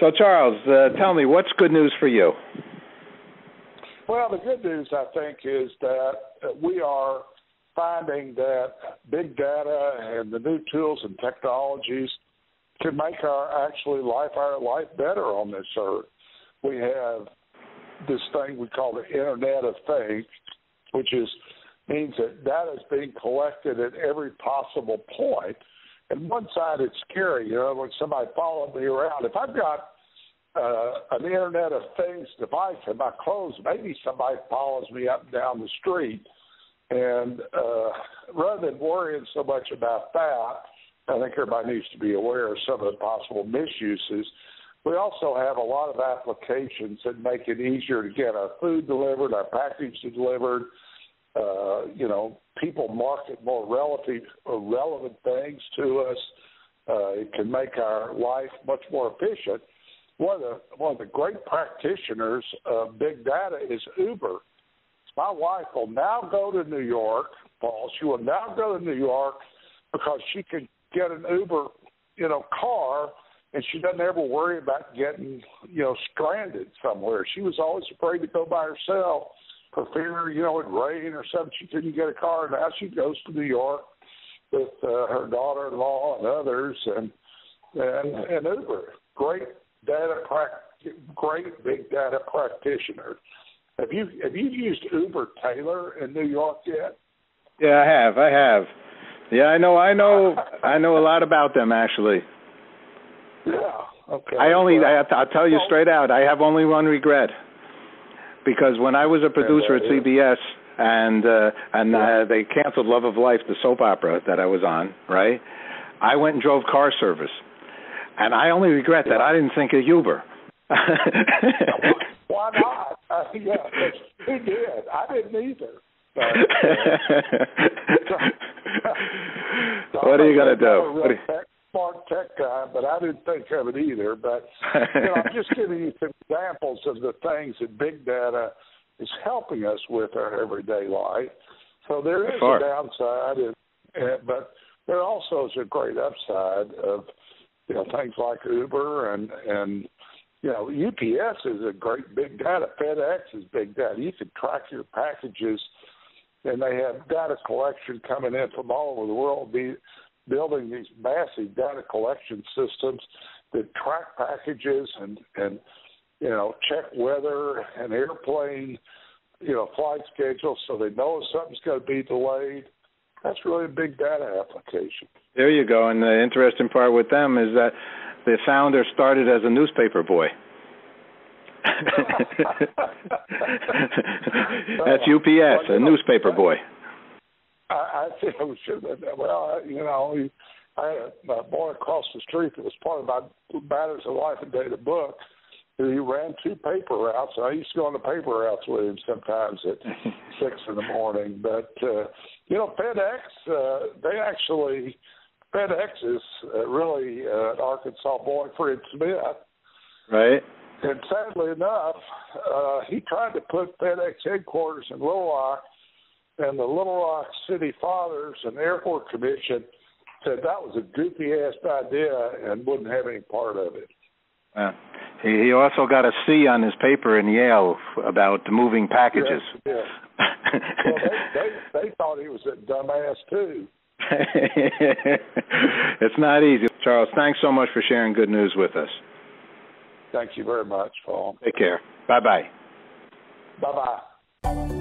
So, Charles, tell me, what's good news for you? Well, the good news, I think, is that we are finding that big data and the new tools and technologies can make our life better on this earth. We have this thing we call the Internet of Things, which means that data is being collected at every possible point. And one side, it's scary, when somebody follows me around. If I've got an Internet of Things device in my clothes, maybe somebody follows me up and down the street. And rather than worrying so much about that, I think everybody needs to be aware of some of the possible misuses. We also have a lot of applications that make it easier to get our food delivered, our package delivered. People market more relevant things to us. It can make our life much more efficient. One of the great practitioners of big data is Uber. My wife will now go to New York, Paul. She will now go to New York because she can get an Uber, car, and she doesn't ever worry about getting, stranded somewhere. She was always afraid to go by herself for fear, it'd rain or something. She couldn't get a car. Now she goes to New York with her daughter-in-law and others, and Uber, great big data practitioner. Have you used Uber Taylor in New York yet? Yeah, I have. Yeah, I know a lot about them, actually. Yeah. Okay. I'll tell you straight out, I have only one regret. Because when I was a producer at CBS and they canceled Love of Life, the soap opera that I was on, right? I went and drove car service. And I only regret that I didn't think of Uber. Why not? Who did? I didn't either. What are you going to do? Smart tech guy, but I didn't think of it either. But I'm just giving you some examples of the things that big data is helping us with our everyday life. So there is a downside, but there also is a great upside of things like Uber and UPS is a great big data. FedEx is big data. You can track your packages, and they have data collection coming in from all over the world, building these massive data collection systems that track packages and check weather and airplane, flight schedules so they know if something's going to be delayed. That's really a big data application. There you go. And the interesting part with them is that the founder started as a newspaper boy. That's UPS, a newspaper boy. I think we should have. Well, I had a boy across the street that was part of my Matters of Life and Data book. He ran 2 paper routes. I used to go on the paper routes with him sometimes at 6 in the morning. But FedEx, FedEx is really an Arkansas boy, Fred Smith. Right. And sadly enough, he tried to put FedEx headquarters in Little Rock, and the Little Rock City Fathers and Airport Commission said that was a goofy-ass idea and wouldn't have any part of it. He also got a C on his paper in Yale about moving packages. Yes, well, they thought he was a dumbass, too. It's not easy. Charles, thanks so much for sharing good news with us. Thank you very much, Paul. Take care. Bye-bye. Bye-bye.